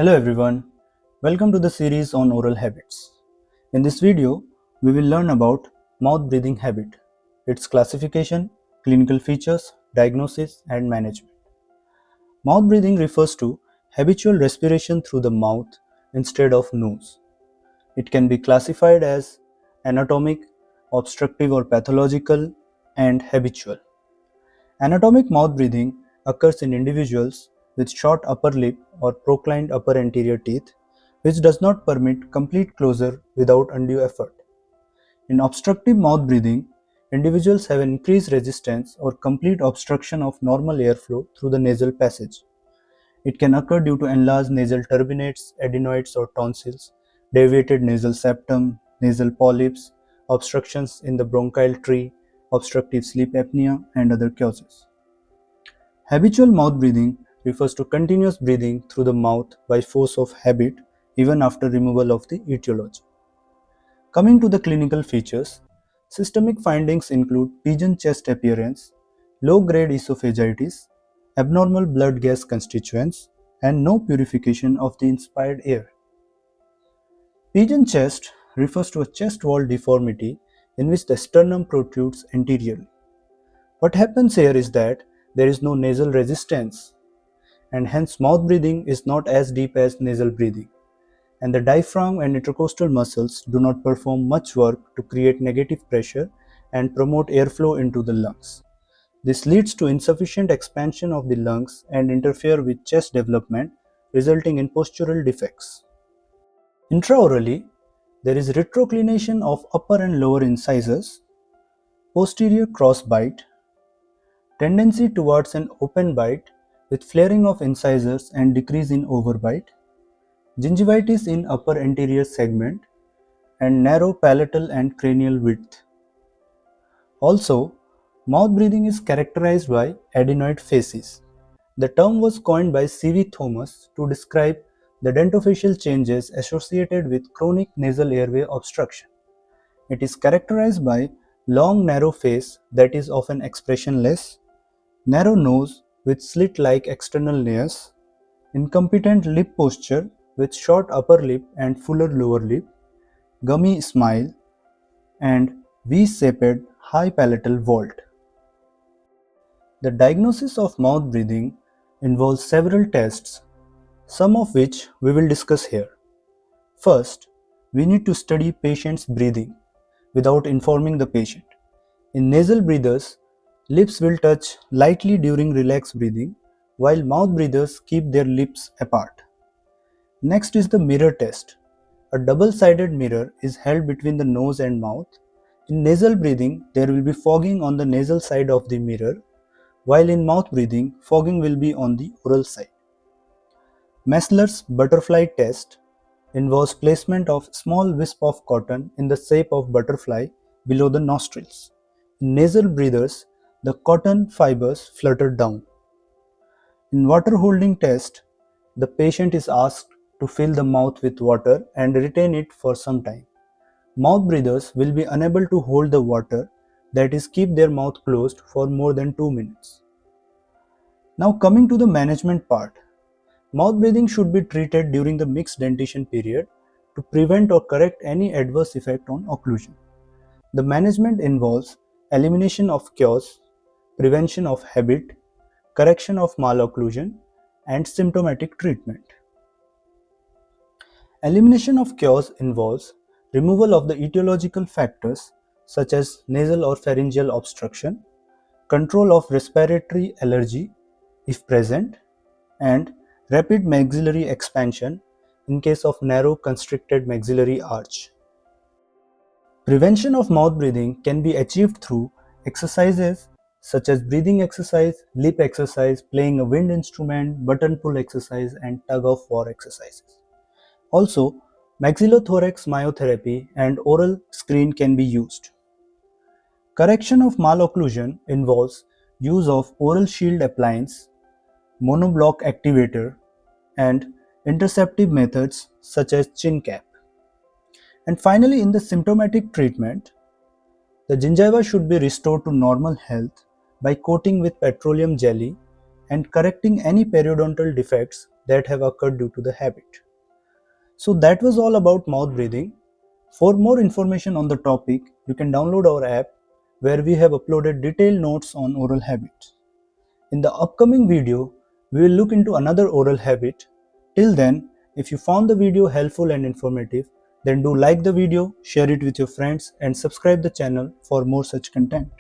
Hello everyone, welcome to the series on oral habits. In this video, we will learn about mouth breathing habit, its classification, clinical features, diagnosis and management. Mouth breathing refers to habitual respiration through the mouth instead of nose. It can be classified as anatomic, obstructive or pathological, and habitual. Anatomic mouth breathing occurs in individuals with short upper lip or proclined upper anterior teeth, which does not permit complete closure without undue effort. In obstructive mouth breathing, individuals have an increased resistance or complete obstruction of normal airflow through the nasal passage. It can occur due to enlarged nasal turbinates, adenoids or tonsils, deviated nasal septum, nasal polyps, obstructions in the bronchial tree, obstructive sleep apnea, and other causes. Habitual mouth breathing refers to continuous breathing through the mouth by force of habit even after removal of the etiology. Coming to the clinical features, systemic findings include pigeon chest appearance, low-grade esophagitis, abnormal blood gas constituents, and no purification of the inspired air. Pigeon chest refers to a chest wall deformity in which the sternum protrudes anteriorly. What happens here is that there is no nasal resistance and hence mouth breathing is not as deep as nasal breathing, and the diaphragm and intercostal muscles do not perform much work to create negative pressure and promote airflow into the lungs. This leads to insufficient expansion of the lungs and interfere with chest development, resulting in postural defects. Intraorally, there is retroclination of upper and lower incisors, posterior cross bite, tendency towards an open bite with flaring of incisors and decrease in overbite, gingivitis in upper anterior segment, and narrow palatal and cranial width. Also, mouth breathing is characterized by adenoid facies. The term was coined by C.V. Thomas to describe the dentofacial changes associated with chronic nasal airway obstruction. It is characterized by long narrow face that is often expressionless, narrow nose with slit-like external layers, incompetent lip posture with short upper lip and fuller lower lip, gummy smile, and V-shaped high palatal vault. The diagnosis of mouth breathing involves several tests, some of which we will discuss here. First, we need to study patient's breathing without informing the patient. In nasal breathers, lips will touch lightly during relaxed breathing, while mouth breathers keep their lips apart. Next is the mirror test. A double-sided mirror is held between the nose and mouth. In nasal breathing, there will be fogging on the nasal side of the mirror, while in mouth breathing, fogging will be on the oral side. Messler's butterfly test involves placement of small wisp of cotton in the shape of butterfly below the nostrils. In nasal breathers, the cotton fibers flutter down. In water holding test, the patient is asked to fill the mouth with water and retain it for some time. Mouth breathers will be unable to hold the water, that is, keep their mouth closed for more than 2 minutes. Now coming to the management part. Mouth breathing should be treated during the mixed dentition period to prevent or correct any adverse effect on occlusion. The management involves elimination of cause, prevention of habit, correction of malocclusion, and symptomatic treatment. Elimination of cause involves removal of the etiological factors such as nasal or pharyngeal obstruction, control of respiratory allergy if present, and rapid maxillary expansion in case of narrow constricted maxillary arch. Prevention of mouth breathing can be achieved through exercises such as breathing exercise, lip exercise, playing a wind instrument, button pull exercise, and tug of war exercises. Also, maxillothorax myotherapy and oral screen can be used. Correction of malocclusion involves use of oral shield appliance, monoblock activator, and interceptive methods such as chin cap. And finally, in the symptomatic treatment, the gingiva should be restored to normal health by coating with petroleum jelly and correcting any periodontal defects that have occurred due to the habit. So that was all about mouth breathing. For more information on the topic, you can download our app where we have uploaded detailed notes on oral habits. In the upcoming video, we will look into another oral habit. Till then, if you found the video helpful and informative, then do like the video, share it with your friends and subscribe the channel for more such content.